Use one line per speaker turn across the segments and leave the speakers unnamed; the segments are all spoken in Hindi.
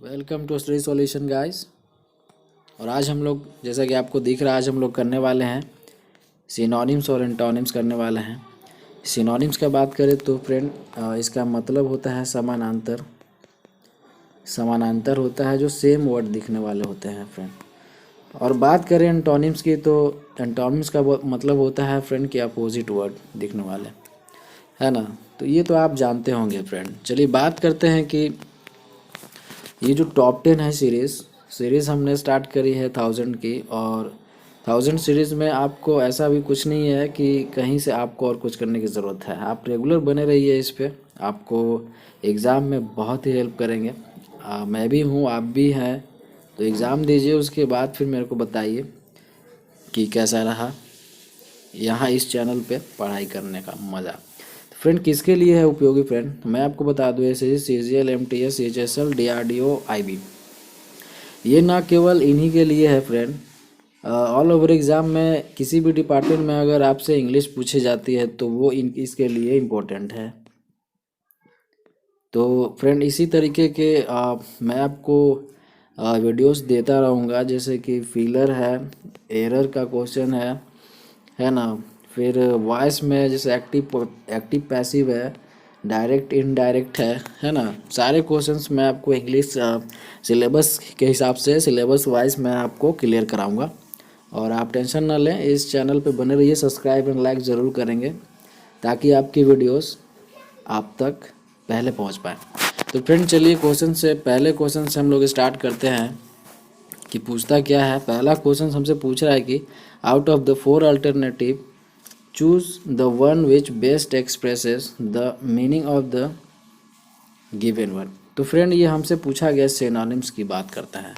Welcome to study solution guys. और आज हम लोग, जैसा कि आपको दिख रहा है, आज हम लोग करने वाले हैं सिनोनिम्स और एंटोनिम्स करने वाले हैं। सिनोनिम्स का बात करें तो फ्रेंड इसका मतलब होता है समानांतर। समानांतर होता है जो सेम वर्ड दिखने वाले होते हैं फ्रेंड। और बात करें एंटोनिम्स की तो एंटोनिम्स का मतलब होता है फ्रेंड कि अपोजिट वर्ड दिखने वाले, है ना। तो ये तो आप जानते होंगे फ्रेंड। चलिए बात करते हैं कि ये जो टॉप 10 है सीरीज़ हमने स्टार्ट करी है 1000 की। और 1000 सीरीज़ में आपको ऐसा भी कुछ नहीं है कि कहीं से आपको और कुछ करने की ज़रूरत है। आप रेगुलर बने रहिए इस पे, आपको एग्ज़ाम में बहुत ही हेल्प करेंगे। मैं भी हूँ, आप भी हैं। तो एग्ज़ाम दीजिए, उसके बाद फिर मेरे को बताइए कि कैसा रहा यहाँ इस चैनल पे पढ़ाई करने का मज़ा। फ्रेंड किसके लिए है उपयोगी फ्रेंड, मैं आपको बता दूँ। ऐसे CGL, MTS, CHSL, DRDO, IB, ये ना केवल इन्हीं के लिए है फ्रेंड। ऑल ओवर एग्ज़ाम में किसी भी डिपार्टमेंट में अगर आपसे इंग्लिश पूछी जाती है तो वो इसके लिए इम्पोर्टेंट है। तो फ्रेंड इसी तरीके के मैं आपको वीडियोस देता रहूँगा, जैसे कि फिलर है, एरर का क्वेश्चन है ना। फिर वॉइस में जैसे एक्टिव पैसिव है, डायरेक्ट इनडायरेक्ट है ना। सारे क्वेश्चंस मैं आपको इंग्लिश सिलेबस के हिसाब से सिलेबस वाइज मैं आपको क्लियर कराऊंगा। और आप टेंशन ना लें, इस चैनल पे बने रहिए, सब्सक्राइब एंड लाइक ज़रूर करेंगे ताकि आपकी वीडियोस आप तक पहले पहुंच पाए। तो फ्रेंड चलिए क्वेश्चन से, पहले क्वेश्चन से हम लोग स्टार्ट करते हैं कि पूछता क्या है। पहला क्वेश्चन हमसे पूछ रहा है कि out of the 4 alternative choose the one which best expresses the meaning of the given word. तो फ्रेंड ये हमसे पूछा गया सिनोनिम्स की बात करता है।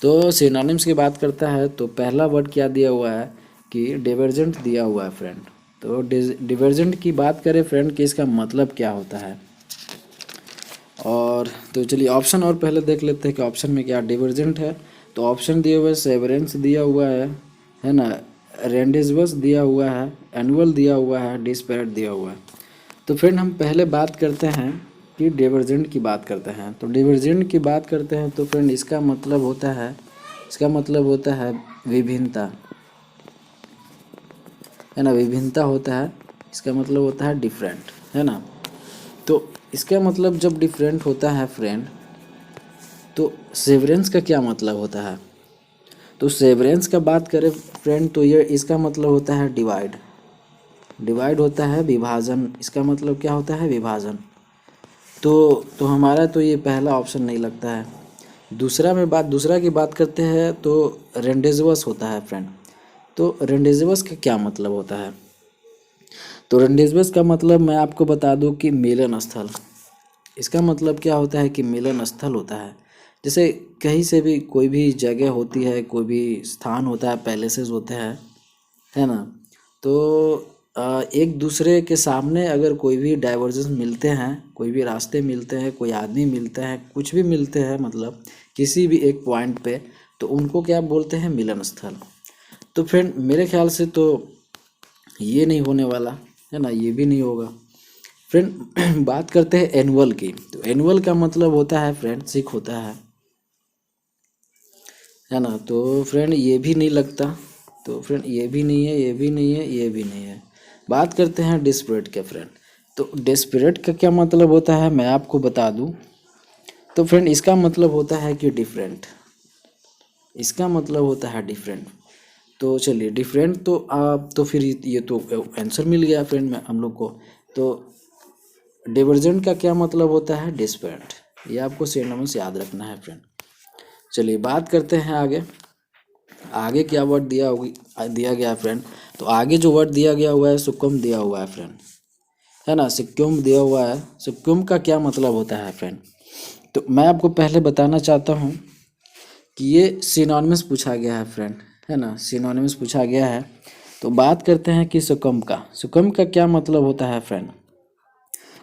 तो सिनोनिम्स की बात करता है तो पहला वर्ड क्या दिया हुआ है कि डिवर्जेंट दिया हुआ है फ्रेंड। तो डिवर्जेंट की बात करें फ्रेंड कि इसका मतलब क्या होता है। और तो चलिए ऑप्शन और पहले देख लेते हैं कि ऑप्शन में क्या डिवर्जेंट है। तो ऑप्शन दिए हुए सेवरेंस दिया हुआ है ना, रेंडिजवस दिया हुआ है, एनुअल दिया हुआ है, डिस्पैरेट दिया हुआ है। तो फ्रेंड हम पहले बात करते हैं कि डिवर्जेंट की बात करते हैं। तो डिवर्जेंट की बात करते हैं तो फ्रेंड इसका मतलब होता है विभिन्नता, है ना। विभिन्नता होता है, इसका मतलब होता है डिफरेंट, है ना। तो इसका मतलब जब डिफरेंट होता है फ्रेंड, तो सेवरेंस का क्या मतलब होता है। तो सेवरेंस का बात करें फ्रेंड तो ये इसका मतलब होता है डिवाइड होता है, विभाजन। इसका मतलब क्या होता है, विभाजन। तो हमारा तो ये पहला ऑप्शन नहीं लगता है। दूसरा की बात करते हैं तो रेंडेजवस होता है फ्रेंड। तो रेंडेजवस का क्या मतलब होता है। तो रेंडेजवस का मतलब मैं आपको बता दूं कि मिलन स्थल। इसका मतलब क्या होता है कि मिलन स्थल होता है। जैसे कहीं से भी कोई भी जगह होती है, कोई भी स्थान होता है, पैलेसेस होते हैं, है ना। तो एक दूसरे के सामने अगर कोई भी डाइवर्जेंस मिलते हैं, कोई भी रास्ते मिलते हैं, कोई आदमी मिलते हैं, कुछ भी मिलते हैं, मतलब किसी भी एक पॉइंट पे, तो उनको क्या बोलते हैं, मिलन स्थल। तो फ्रेंड मेरे ख्याल से तो ये नहीं होने वाला, है ना, ये भी नहीं होगा फ्रेंड। बात करते हैं एनुअल की। तो एनुअल का मतलब होता है फ्रेंड सिख होता है ना। तो फ्रेंड ये भी नहीं लगता। तो फ्रेंड ये भी नहीं है, ये भी नहीं है, ये भी नहीं है। बात करते हैं डिस्परेट के फ्रेंड। तो डिस्परेट का क्या मतलब होता है मैं आपको बता दूं। तो फ्रेंड इसका मतलब होता है कि डिफरेंट। इसका मतलब होता है डिफरेंट। तो चलिए डिफरेंट तो आप तो फिर ये तो आंसर मिल गया फ्रेंड में हम लोग को। तो डिवर्जेंट का क्या मतलब होता है, डिस्परेट। ये आपको सिनोनिम्स याद रखना है फ्रेंड। चलिए बात करते हैं आगे। आगे क्या वर्ड दिया गया है फ्रेंड। तो आगे जो वर्ड दिया गया हुआ है सुकुम दिया हुआ है फ्रेंड, है ना। सिक्युम दिया हुआ है। सिक्युम का क्या मतलब होता है फ्रेंड। तो मैं आपको पहले बताना चाहता हूँ कि ये सिनोनिम्स पूछा गया है फ्रेंड, है ना। सिनोनिम्स पूछा गया है। तो बात करते हैं कि सुकुम का क्या मतलब होता है फ्रेंड।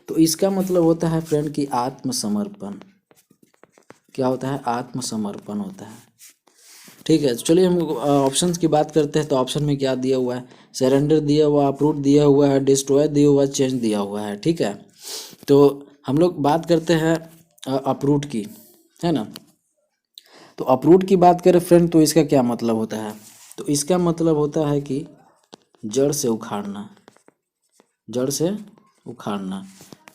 तो इसका मतलब होता है फ्रेंड कि आत्मसमर्पण। क्या होता है, आत्मसमर्पण होता है। ठीक है, तो चलिए हम ऑप्शंस की बात करते हैं। तो ऑप्शन में क्या दिया हुआ है, सरेंडर दिया हुआ, अप्रूव दिया हुआ है, डिस्ट्रॉय दिया हुआ है, चेंज दिया हुआ है। ठीक है, तो हम लोग बात करते हैं अप्रूव की, है ना। तो अपरूट की बात करें फ्रेंड तो इसका क्या मतलब होता है, तो इसका मतलब होता है कि जड़ से उखाड़ना, जड़ से उखाड़ना।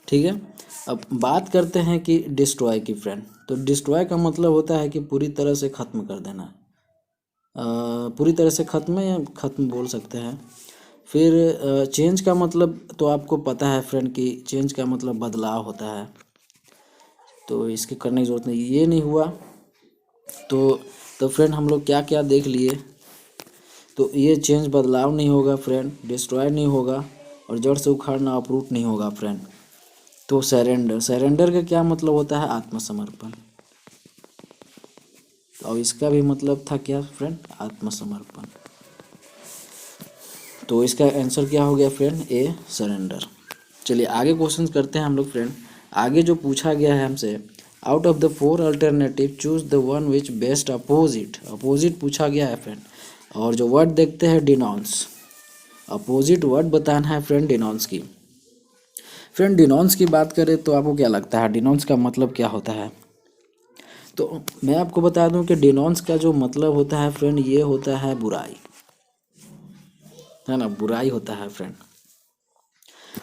ठीक है, अब बात करते हैं कि डिस्ट्रॉय की फ्रेंड। तो डिस्ट्रॉय का मतलब होता है कि पूरी तरह से ख़त्म कर देना, पूरी तरह से ख़त्म या ख़त्म बोल सकते हैं। फिर चेंज का मतलब तो आपको पता है फ्रेंड कि चेंज का मतलब बदलाव होता है, तो इसके करने की ज़रूरत नहीं। ये नहीं हुआ तो फ्रेंड हम लोग क्या क्या देख लिए, तो ये चेंज बदलाव नहीं होगा फ्रेंड, डिस्ट्रॉय नहीं होगा, और जड़ से उखाड़ना अपरूट नहीं होगा फ्रेंड। तो सरेंडर, सरेंडर का क्या मतलब होता है, आत्मसमर्पण। और इसका भी मतलब था क्या फ्रेंड, आत्मसमर्पण। तो इसका आंसर क्या हो गया फ्रेंड, ए सरेंडर। चलिए आगे क्वेश्चन करते हैं हम लोग फ्रेंड। आगे जो पूछा गया है हमसे, out of the 4 alternative choose the one which best opposite, opposite पूछा गया है फ्रेंड। और जो वर्ड देखते हैं डिनॉन्स, अपोजिट वर्ड बताना है फ्रेंड डिनॉन्स की। फ्रेंड डिनॉन्स की बात करें तो आपको क्या लगता है डिनॉन्स का मतलब क्या होता है, तो मैं आपको बता दूं कि डिनॉन्स का जो मतलब होता है फ्रेंड ये होता है बुराई, है ना, बुराई होता है फ्रेंड।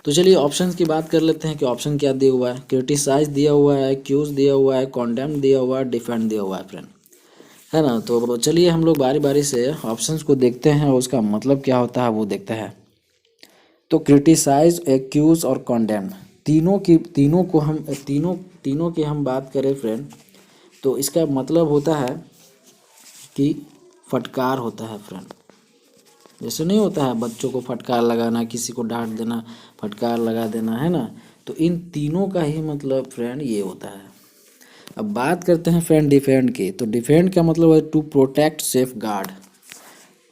तो चलिए ऑप्शंस की बात कर लेते हैं कि ऑप्शन क्या दिया हुआ है। क्रिटिसाइज दिया हुआ है, एक्यूज दिया हुआ है, कॉन्डेम दिया हुआ है, डिफेंड दिया हुआ है फ्रेंड, है ना। तो चलिए हम लोग बारी बारी से ऑप्शंस को देखते हैं और उसका मतलब क्या होता है वो देखते हैं। तो क्रिटिसाइज, एक्यूज और कॉन्डेम, तीनों को हम तीनों की हम बात करें फ्रेंड, तो इसका मतलब होता है कि फटकार होता है फ्रेंड। जैसे नहीं होता है बच्चों को फटकार लगाना, किसी को डांट देना, फटकार लगा देना, है ना। तो इन तीनों का ही मतलब फ्रेंड ये होता है। अब बात करते हैं फ्रेंड डिफेंड की। तो डिफेंड का मतलब है टू प्रोटेक्ट, सेफ गार्ड।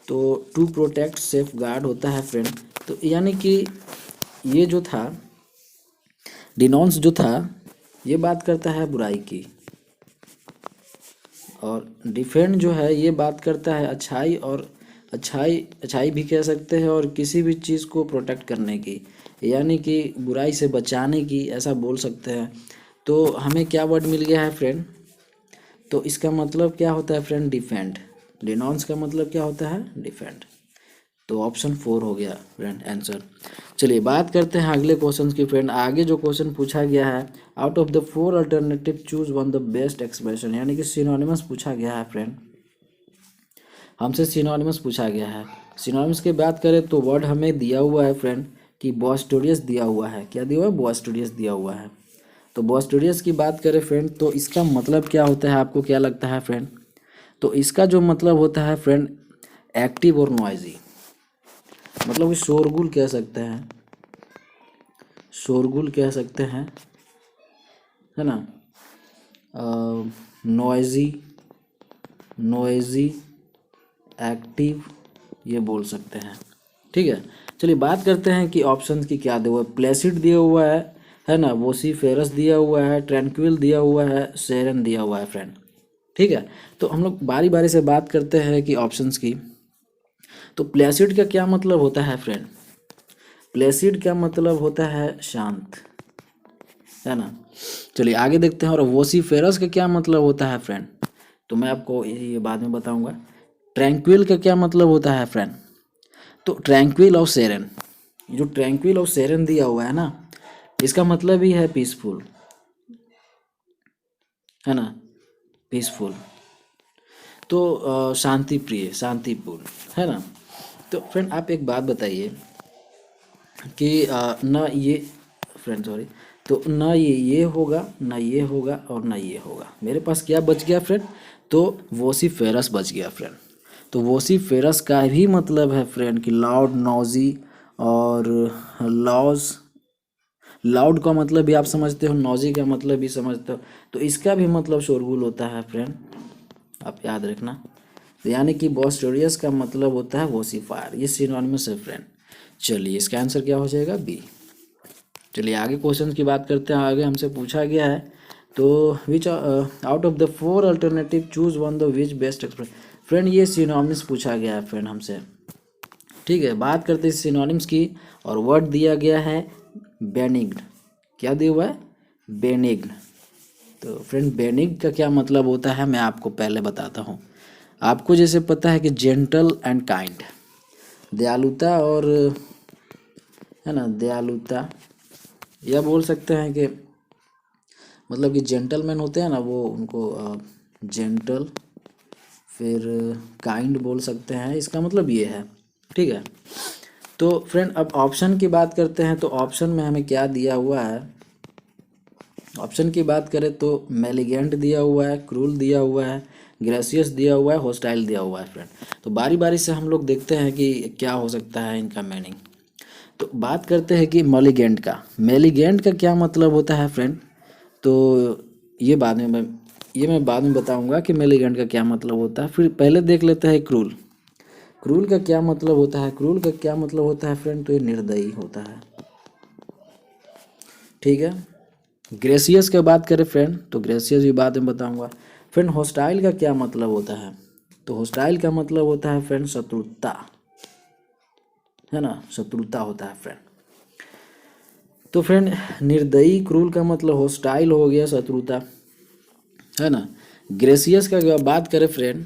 तो टू प्रोटेक्ट, सेफ गार्ड होता है फ्रेंड। तो यानी कि ये जो था डिनॉन्स जो था ये बात करता है बुराई की, और डिफेंड जो है ये बात करता है अच्छाई, और अच्छाई भी कह सकते हैं, और किसी भी चीज़ को प्रोटेक्ट करने की, यानी कि बुराई से बचाने की, ऐसा बोल सकते हैं। तो हमें क्या वर्ड मिल गया है फ्रेंड, तो इसका मतलब क्या होता है फ्रेंड, डिफेंड। डिनॉन्स का मतलब क्या होता है, डिफेंड। तो ऑप्शन 4 हो गया फ्रेंड आंसर। चलिए बात करते हैं अगले क्वेश्चन की फ्रेंड। आगे जो क्वेश्चन पूछा गया है, out of the 4 alternative choose one the best expression, यानी कि सिनोनिमस पूछा गया है फ्रेंड। हमसे सिनोनिमस पूछा गया है। सिनोनिमस की बात करें तो वर्ड हमें दिया हुआ है फ्रेंड कि बॉस्टोरियस दिया हुआ है। क्या दिया हुआ है, बॉस्टोरियस दिया हुआ है। तो बॉस्टोरियस की बात करें फ्रेंड तो इसका मतलब क्या होता है, आपको क्या लगता है फ्रेंड, तो इसका जो मतलब होता है फ्रेंड एक्टिव और नॉइजी, मतलब कि शोरगुल कह सकते हैं, शोरगुल कह सकते हैं, है ना। नॉइजी, नॉइजी, एक्टिव, ये बोल सकते हैं। ठीक है, चलिए बात करते हैं कि ऑप्शंस की क्या दिया हुआ है। प्लेसिड दिया हुआ है ना, वोसीफेरस दिया हुआ है, ट्रैंक्विल दिया हुआ है, सेरन दिया हुआ है फ्रेंड। ठीक है, तो हम लोग बारी बारी से बात करते हैं कि ऑप्शंस की। तो प्लेसिड का क्या मतलब होता है फ्रेंड, प्लेसिड का मतलब होता है शांत, है ना। चलिए आगे देखते हैं। और वोसीफेरस का क्या मतलब होता है फ्रेंड, तो मैं आपको ये बाद में बताऊंगा। ट्रैंक्विल का क्या मतलब होता है फ्रेंड, तो ट्रैंक्विल और सेरेन, जो ट्रैंक्विल और सेरेन दिया हुआ है ना, इसका मतलब ही है पीसफुल, है ना, पीसफुल। तो शांति प्रिय, शांतिपूर्ण, है ना। तो फ्रेंड आप एक बात बताइए कि ना ये फ्रेंड सॉरी, तो ना ये होगा, ना ये होगा, और ना ये होगा। मेरे पास क्या बच गया फ्रेंड, तो वोसीफेरस बच गया फ्रेंड। तो वोसीफेरस का भी मतलब है फ्रेंड कि लाउड, नॉजी और लॉज। लाउड का मतलब भी आप समझते हो, नॉजी का मतलब भी समझते हो, तो इसका भी मतलब शोरगुल होता है फ्रेंड, आप याद रखना। तो यानी कि बॉस्टोरियस का मतलब होता है वोसीफायर, ये सिनोनिमस है फ्रेंड। चलिए इसका आंसर क्या हो जाएगा, बी। चलिए आगे क्वेश्चन की बात करते हैं। आगे हमसे पूछा गया है, तो विच out of the 4 alternative choose one the which best express. Friend ये सिनोनिम्स पूछा गया है फ्रेंड हमसे। ठीक है, बात करते हैं सिनोनिम्स की, और वर्ड दिया गया है बेनिग्न। क्या दिया हुआ है, बेनिग्न। तो फ्रेंड बेनिग का क्या मतलब होता है मैं आपको पहले बताता हूँ। आपको जैसे पता है कि जेंटल एंड काइंड, दयालुता और है ना दयालुता, या बोल सकते हैं कि मतलब कि जेंटलमैन होते हैं ना वो उनको जेंटल, फिर काइंड बोल सकते हैं, इसका मतलब ये है। ठीक है, तो फ्रेंड अब ऑप्शन की बात करते हैं। तो ऑप्शन में हमें क्या दिया हुआ है, ऑप्शन की बात करें तो मेलिगेंट दिया हुआ है, क्रूल दिया हुआ है, ग्रेसियस दिया हुआ है, हॉस्टाइल दिया हुआ है फ्रेंड। तो बारी बारी से हम लोग देखते हैं कि क्या हो सकता है इनका मीनिंग। तो बात करते हैं कि मेलिगेंट का, मेलिगेंट का क्या मतलब होता है फ्रेंड। तो मैं बाद में बताऊंगा कि मेलिगेंट का क्या मतलब होता है। फिर पहले देख लेते हैं क्रूल, क्रूल का क्या मतलब होता है। क्रूल का क्या मतलब होता है फ्रेंड, तो ये निर्दयी होता है। ठीक है, ग्रेसियस की बात करें फ्रेंड तो ग्रेसियस भी बाद में बताऊंगा। फ्रेंड हॉस्टाइल का क्या मतलब होता है, तो हॉस्टाइल का मतलब होता है फ्रेंड शत्रुता, है ना, शत्रुता होता है फ्रेंड। तो फ्रेंड निर्दयी क्रूल का मतलब हॉस्टाइल हो गया, शत्रुता, है ना। ग्रेसियस का अगर बात करें फ्रेंड,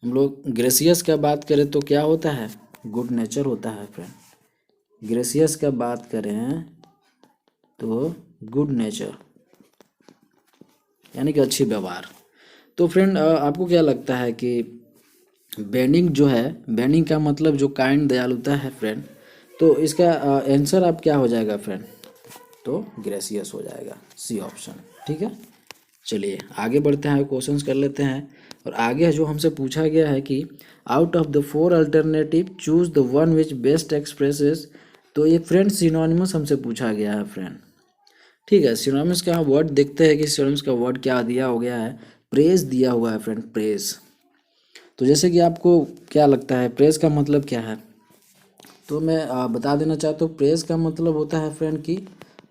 हम लोग ग्रेसियस का बात करें तो क्या होता है, गुड नेचर होता है फ्रेंड। ग्रेसियस का बात करें तो गुड नेचर यानी कि अच्छी व्यवहार। तो फ्रेंड आपको क्या लगता है कि बेनिंग जो है, बेनिंग का मतलब जो काइंड, दयालुता है फ्रेंड, तो इसका आंसर आप क्या हो जाएगा फ्रेंड, तो ग्रेसियस हो जाएगा, सी ऑप्शन। ठीक है, चलिए आगे बढ़ते हैं, क्वेश्चंस कर लेते हैं। और आगे जो हमसे पूछा गया है कि out of the 4 alternative choose the one which best expresses. तो ये फ्रेंड सिनोनिमस हमसे पूछा गया है फ्रेंड। ठीक है, सिनोनिमस का वर्ड देखते हैं कि सिनोनिमस का वर्ड क्या दिया हो गया है। प्रेज दिया हुआ है फ्रेंड, प्रेज। तो जैसे कि आपको क्या लगता है प्रेज का मतलब क्या है, तो मैं बता देना चाहता हूँ। प्रेज का मतलब होता है फ्रेंड की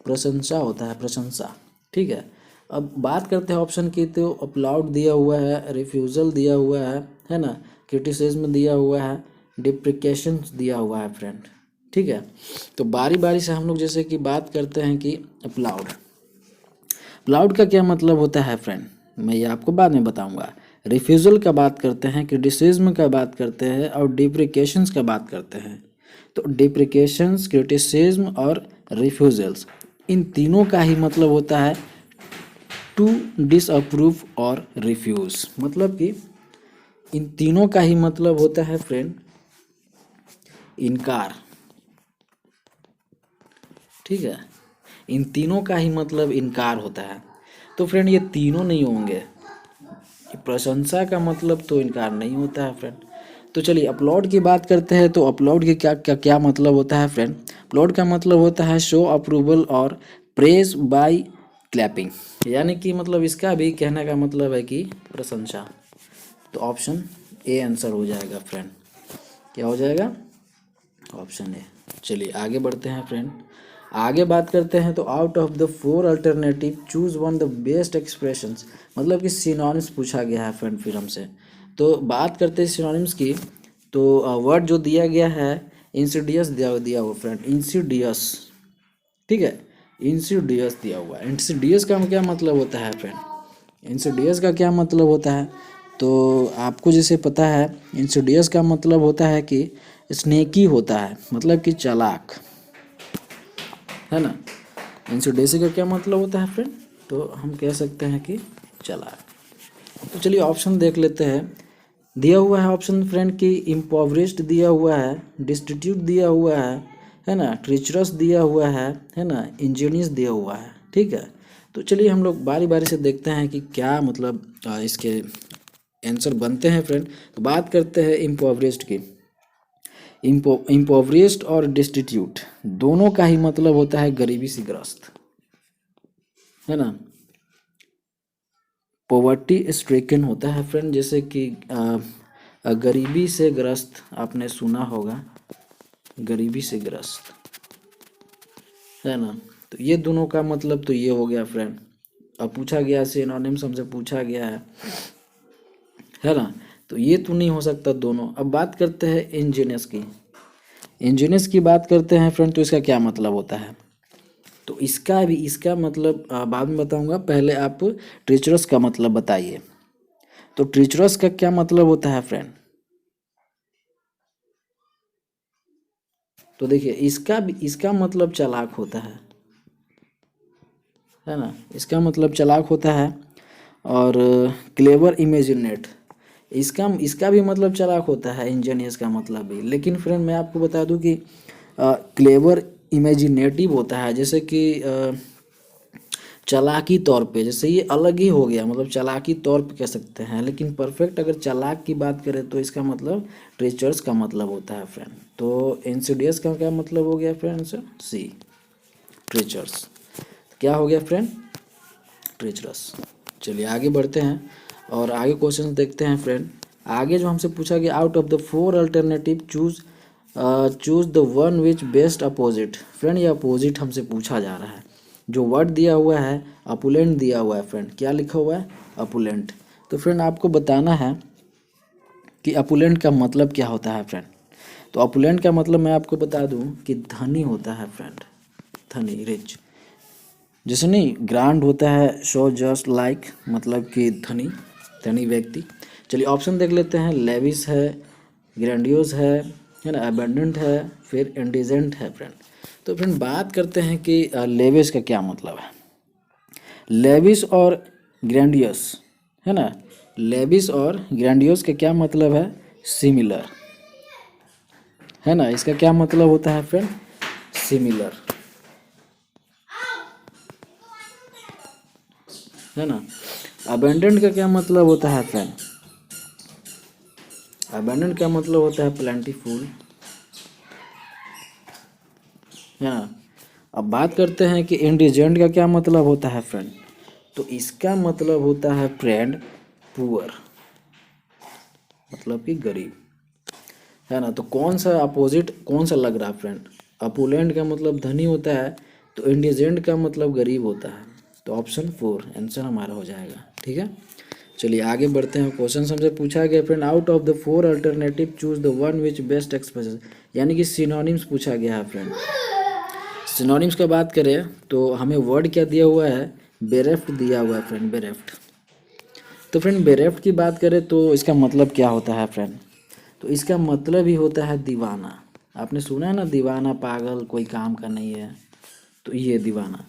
प्रशंसा होता है, प्रशंसा। ठीक है, अब बात करते हैं ऑप्शन की। तो अपलाउड दिया हुआ है, रिफ्यूज़ल दिया हुआ है ना, क्रिटिसिज्म दिया हुआ है, डिप्रिकेशन दिया हुआ है फ्रेंड। ठीक है, तो बारी बारी से हम लोग जैसे कि बात करते हैं कि अपलाउड, अपलाउड का क्या मतलब होता है फ्रेंड, मैं ये आपको बाद में बताऊंगा। रिफ्यूज़ल का बात करते हैं, क्रिटिसिज्म का बात करते हैं, और डिप्रिकेशंस का बात करते हैं। तो डिप्रिकेशंस, क्रिटिसिज्म और रिफ्यूजल्स, इन तीनों का ही मतलब होता है टू डिसअप्रूव और रिफ्यूज़। मतलब कि इन तीनों का ही मतलब होता है फ्रेंड इनकार। ठीक है, इन तीनों का ही मतलब इनकार होता है। तो फ्रेंड ये तीनों नहीं होंगे, प्रशंसा का मतलब तो इनकार नहीं होता है फ्रेंड। तो चलिए अपलोड की बात करते हैं। तो अपलोड के क्या क्या क्या मतलब होता है फ्रेंड, अपलोड का मतलब होता है शो अप्रूवल और प्रेज बाय क्लैपिंग। यानी कि मतलब इसका भी कहने का मतलब है कि प्रशंसा। तो ऑप्शन ए आंसर हो जाएगा फ्रेंड, क्या हो जाएगा, ऑप्शन ए। चलिए आगे बढ़ते हैं फ्रेंड, आगे बात करते हैं। तो out of the 4 alternative choose one the best expressions, मतलब कि सिनोनिम्स पूछा गया है फ्रेंड फिर हमसे। तो बात करते हैं सिनोनिम्स की। तो वर्ड जो दिया गया है इंसिडियस दिया हुआ फ्रेंड, इंसिडियस। ठीक है, इंसिडियस दिया हुआ है। इंसिडियस का क्या मतलब होता है फ्रेंड, इंसिडियस का क्या मतलब होता है, तो आपको जैसे पता है इंसिडियस का मतलब होता है कि स्नेकी होता है, मतलब कि चालाक, है ना। इंसिडियस का क्या मतलब होता है फ्रेंड, तो हम कह सकते हैं कि चालाक। तो चलिए ऑप्शन देख लेते हैं। दिया हुआ है ऑप्शन फ्रेंड कि इम्पोवरिस्ड दिया हुआ है, डिस्टिट्यूट दिया हुआ है ना, ट्रीचरस दिया हुआ है ना, इंजीनियस दिया हुआ है। ठीक है, तो चलिए हम लोग बारी बारी से देखते हैं कि क्या मतलब इसके आंसर बनते हैं फ्रेंड। तो बात करते हैं इम्पोवरिस्ड की। इम्पोवरिस्ड और डिस्टिट्यूट दोनों का ही मतलब होता है गरीबी से ग्रस्त, है ना। पॉवर्टी स्ट्रिकन होता है फ्रेंड, जैसे कि गरीबी से ग्रस्त, आपने सुना होगा गरीबी से ग्रस्त, है ना। तो ये दोनों का मतलब तो ये हो गया फ्रेंड। अब पूछा गया सिनोनिम्स हमसे पूछा गया है ना, तो ये तो नहीं हो सकता दोनों। अब बात करते हैं इंजीनियस की। इंजीनियस की बात करते हैं फ्रेंड, तो इसका क्या मतलब होता है। तो इसका मतलब बाद में बताऊंगा, पहले आप ट्रीचरस का मतलब बताइए। तो ट्रीचरस का क्या मतलब होता है फ्रेंड? तो देखिए इसका मतलब चालाक होता है ना, इसका मतलब चालाक होता है। और क्लेवर इमेजिनेट, इसका भी मतलब चालाक होता है, इंजीनियस का मतलब भी। लेकिन फ्रेंड मैं आपको बता दूं कि क्लेवर इमेजिनेटिव होता है, जैसे कि चालाकी तौर पे, जैसे ये अलग ही हो गया, मतलब चालाकी तौर पे कह सकते हैं। लेकिन परफेक्ट अगर चालाक की बात करें तो इसका मतलब ट्रेचर्स का मतलब होता है फ्रेंड। तो इंसिडियस का क्या मतलब हो गया फ्रेंड? सी, ट्रेचर्स। क्या हो गया फ्रेंड? ट्रेचरस। चलिए आगे बढ़ते हैं और आगे क्वेश्चन देखते हैं फ्रेंड। आगे जो हमसे पूछा गया, out of the four alternative choose the one which best opposite. Friend ये अपोजिट हमसे पूछा जा रहा है। जो वर्ड दिया हुआ है अपुलेंट दिया हुआ है फ्रेंड। क्या लिखा हुआ है? अपुलेंट। तो फ्रेंड आपको बताना है कि अपुलेंट का मतलब क्या होता है फ्रेंड। तो अपुलेंट का मतलब मैं आपको बता दूं कि धनी होता है फ्रेंड, धनी, रिच। जैसे नहीं ग्रांड होता है, शो जस्ट लाइक, मतलब कि धनी, धनी व्यक्ति। चलिए ऑप्शन देख लेते हैं। लेविस है, ग्रैंडियोस है ना, अबेंडेंट है, फिर इंडिजेंट है फ्रेंड। तो फ्रेंड बात करते हैं कि लेविस का क्या मतलब है। लेविस और ग्रैंडियस है ना, लेविस और ग्रैंडियस का क्या मतलब है? सिमिलर है ना, इसका क्या मतलब होता है फ्रेंड? सिमिलर है ना। अबेंडेंट का क्या मतलब होता है फ्रेंड? अबेंडेंट का मतलब होता है प्लेंटीफुल है ना। अब बात करते हैं कि इंडिजेंट का क्या मतलब होता है फ्रेंड। तो इसका मतलब होता है फ्रेंड पुअर, मतलब कि गरीब है ना। तो कौन सा अपोजिट कौन सा लग रहा है फ्रेंड? अपोलेंट का मतलब धनी होता है, तो इंडिजेंट का मतलब गरीब होता है। तो ऑप्शन 4 आंसर हमारा हो जाएगा। ठीक है, चलिए आगे बढ़ते हैं। क्वेश्चन हमसे पूछा गया friend, out of the four alternative choose the one which best express, यानी कि सिनोनिम्स पूछा गया है फ्रेंड। सिनोनिम्स का बात करें तो हमें वर्ड क्या दिया हुआ है? बेरेफ्ट दिया हुआ है फ्रेंड, बेरेफ्ट। तो फ्रेंड बेरेफ्ट की बात करें तो इसका मतलब क्या होता है फ्रेंड? तो इसका मतलब ही होता है दीवाना। आपने सुना है ना, दीवाना पागल कोई काम का नहीं है, तो ये दीवाना।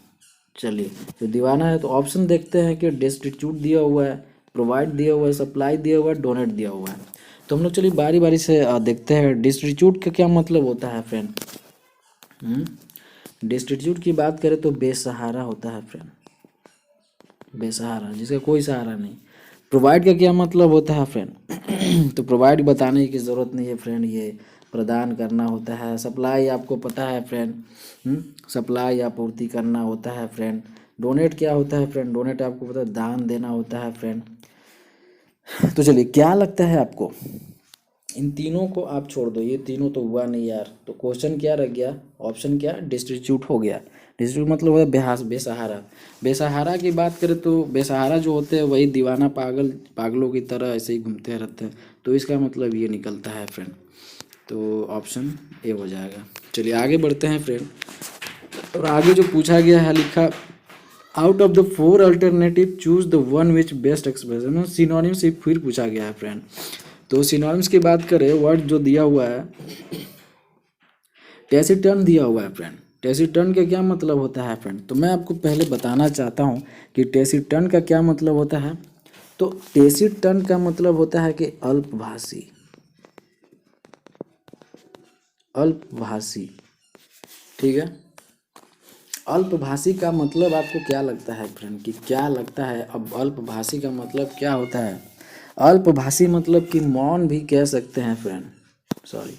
चलिए तो दीवाना है, तो ऑप्शन देखते हैं कि डिस्ट्रीब्यूट दिया हुआ है, प्रोवाइड दिया हुआ है, सप्लाई दिया हुआ है, डोनेट दिया हुआ है। तो हम लोग चलिए बारी बारी से देखते हैं डिस्ट्रीब्यूट का क्या मतलब होता है फ्रेंड। डिस्ट्रीब्यूट की बात करें तो बेसहारा होता है फ्रेंड, बेसहारा, जिसका कोई सहारा नहीं। प्रोवाइड का क्या मतलब होता है फ्रेंड? तो प्रोवाइड बताने की ज़रूरत नहीं है फ्रेंड, ये प्रदान करना होता है। सप्लाई आपको पता है फ्रेंड, सप्लाई आपूर्ति करना होता है फ्रेंड। डोनेट क्या होता है फ्रेंड? डोनेट आपको पता है, दान देना होता है फ्रेंड। तो चलिए क्या लगता है आपको, इन तीनों को आप छोड़ दो, ये तीनों तो हुआ नहीं यार, तो क्वेश्चन क्या रह गया? ऑप्शन क्या? डिस्ट्रीब्यूट हो गया। डिस्ट्रीब्यूट मतलब है बेसहारा। बेसहारा की बात करें तो बेसहारा जो होते हैं वही दीवाना पागलों की तरह ऐसे ही घूमते रहते हैं। तो इसका मतलब ये निकलता है फ्रेंड। तो ऑप्शन ए हो जाएगा। चलिए आगे बढ़ते हैं फ्रेंड। और आगे जो पूछा गया है, लिखा out of the four alternative choose the one which best expression. Synonym से फिर पूछा गया है फ्रेंड। तो सिनोनिम्स की बात करें, वर्ड जो दिया हुआ है टेसिटर्न दिया हुआ है फ्रेंड। टेसिटर्न का क्या मतलब होता है फ्रेंड? तो मैं आपको पहले बताना चाहता हूँ कि टेसिटर्न का क्या मतलब होता है। तो टेसिटर्न का मतलब होता है कि अल्पभाषी, अल्पभाषी। ठीक है, अल्पभाषी का मतलब आपको क्या लगता है फ्रेंड, कि क्या लगता है? अब अल्पभाषी का मतलब क्या होता है? अल्पभाषी मतलब कि मौन भी कह सकते हैं फ्रेंड, सॉरी,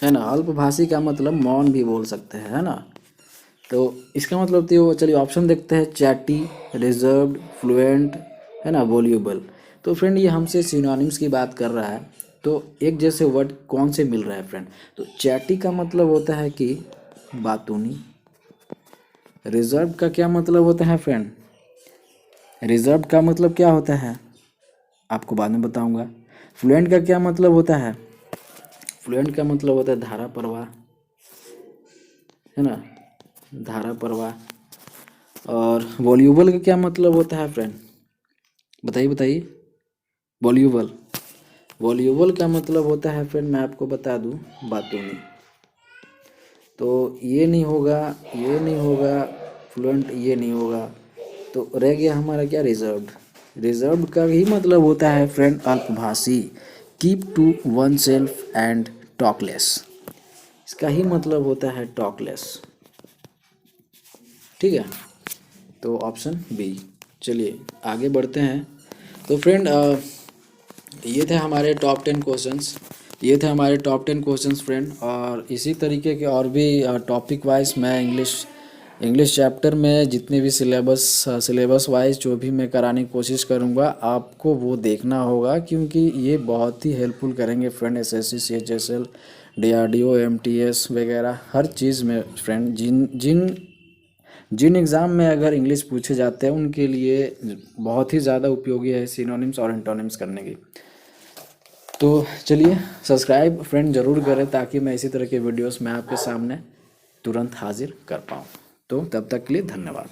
है ना। अल्पभाषी का मतलब मौन भी बोल सकते हैं, है ना। तो इसका मतलब तो चलिए ऑप्शन देखते हैं। चैटी, रिजर्व्ड, फ्लुएंट, है ना, वॉल्यूबल। तो फ्रेंड ये हमसे सिनोनिम्स की बात कर रहा है, तो एक जैसे वर्ड कौन से मिल रहा है फ्रेंड? तो चैटी का मतलब होता है कि बातूनी। रिजर्व का क्या मतलब होता है फ्रेंड? रिजर्व का मतलब क्या होता है आपको बाद में बताऊंगा। फ्लुएंट का क्या मतलब होता है? फ्लुएंट का मतलब होता है धारा प्रवाह। है ना, धारा प्रवाह। और वॉल्यूबल का क्या मतलब होता है फ्रेंड, बताइए बताइए। वॉल्यूबल, वॉल्यूबल का मतलब होता है फ्रेंड, मैं आपको बता दूं, बातूनी। तो ये नहीं होगा, ये नहीं होगा फ्लुएंट, ये नहीं होगा, तो रह गया हमारा क्या, रिजर्व्ड। रिजर्व्ड का ही मतलब होता है फ्रेंड अल्पभाषी, keep to one self and talkless. इसका ही मतलब होता है टॉकलेस। ठीक है, तो ऑप्शन बी। चलिए आगे बढ़ते हैं। तो फ्रेंड ये थे हमारे टॉप 10 क्वेश्चंस, ये थे हमारे टॉप 10 क्वेश्चंस फ्रेंड। और इसी तरीके के और भी टॉपिक वाइज मैं इंग्लिश चैप्टर में जितने भी सिलेबस वाइज जो भी मैं कराने की कोशिश करूँगा, आपको वो देखना होगा, क्योंकि ये बहुत ही हेल्पफुल करेंगे friend SSC CHSL DRDO MTS वगैरह हर चीज़ में फ्रेंड। जिन एग्ज़ाम में अगर इंग्लिश पूछे जाते हैं उनके लिए बहुत ही ज़्यादा उपयोगी है सिनोनिम्स और एंटोनिम्स करने की। तो चलिए सब्सक्राइब फ्रेंड ज़रूर करें, ताकि मैं इसी तरह के वीडियोस में आपके सामने तुरंत हाजिर कर पाऊँ। तो तब तक के लिए धन्यवाद।